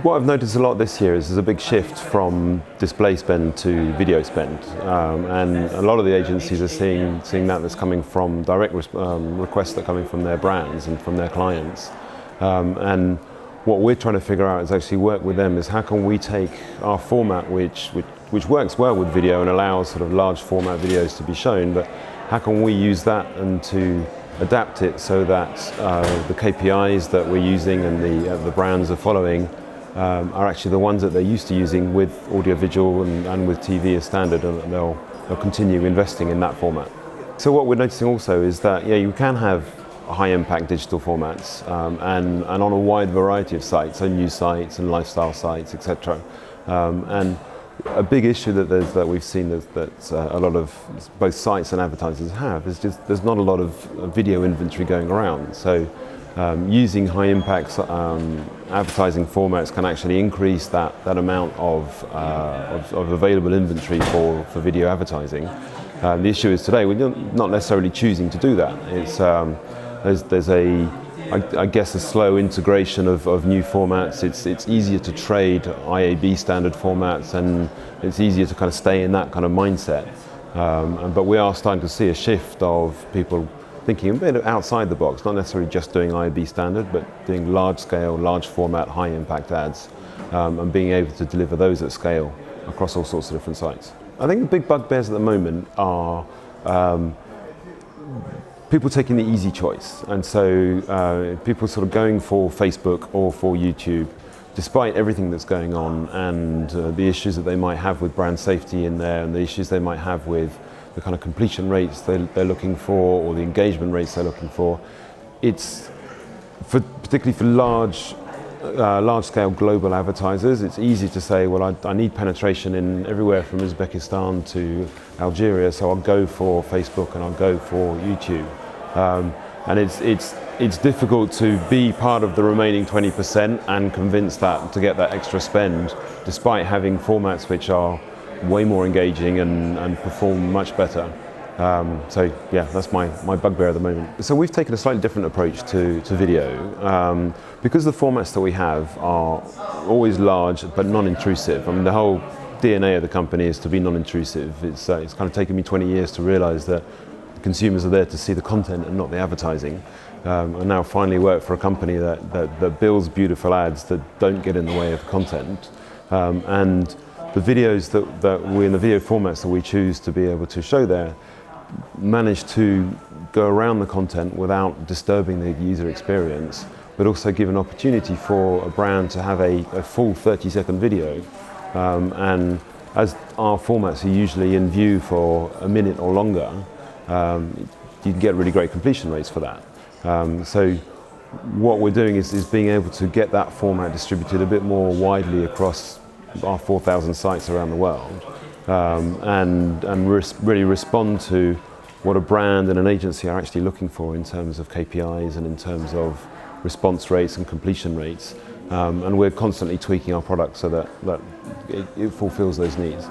What I've noticed a lot this year is there's a big shift from display spend to video spend, and a lot of the agencies are seeing that's coming from direct requests that are coming from their brands and from their clients. And what we're trying to figure out is actually work with them is how can we take our format, which works well with video and allows sort of large format videos to be shown, but how can we use that and to adapt it so that the KPIs that we're using and the brands are following are actually the ones that they're used to using with audiovisual and with TV as standard, and they'll continue investing in that format. So what we're noticing also is that you can have high impact digital formats and on a wide variety of sites, so news sites and lifestyle sites, etc. And a big issue that we've seen that a lot of both sites and advertisers have is just there's not a lot of video inventory going around. So using high impact advertising formats can actually increase that amount of available inventory for video advertising. The issue is today we're not necessarily choosing to do that. It's there's I guess a slow integration of new formats. It's easier to trade IAB standard formats, and it's easier to kind of stay in that kind of mindset. But we are starting to see a shift of people thinking a bit outside the box, not necessarily just doing IAB standard, but doing large scale, large format, high impact ads, and being able to deliver those at scale across all sorts of different sites. I think the big bugbears at the moment are people taking the easy choice, and so people sort of going for Facebook or for YouTube, despite everything that's going on and the issues that they might have with brand safety in there, and the issues they might have with the kind of completion rates they're looking for, or the engagement rates they're looking for. It's particularly for large-scale global advertisers, it's easy to say, well, I need penetration in everywhere from Uzbekistan to Algeria, so I'll go for Facebook and I'll go for YouTube. And it's difficult to be part of the remaining 20% and convince that to get that extra spend, despite having formats which are way more engaging and perform much better. So yeah, that's my bugbear at the moment. So we've taken a slightly different approach to video, because the formats that we have are always large but non-intrusive. I mean, the whole DNA of the company is to be non-intrusive. It's kind of taken me 20 years to realize that consumers are there to see the content and not the advertising. And now finally work for a company that builds beautiful ads that don't get in the way of the content. And the videos that we in the video formats that we choose to be able to show there manage to go around the content without disturbing the user experience, but also give an opportunity for a brand to have a full 30-second video. And as our formats are usually in view for a minute or longer, you can get really great completion rates for that. So what we're doing is being able to get that format distributed a bit more widely across our 4,000 sites around the world, and really respond to what a brand and an agency are actually looking for in terms of KPIs and in terms of response rates and completion rates. And we're constantly tweaking our product so that it fulfills those needs.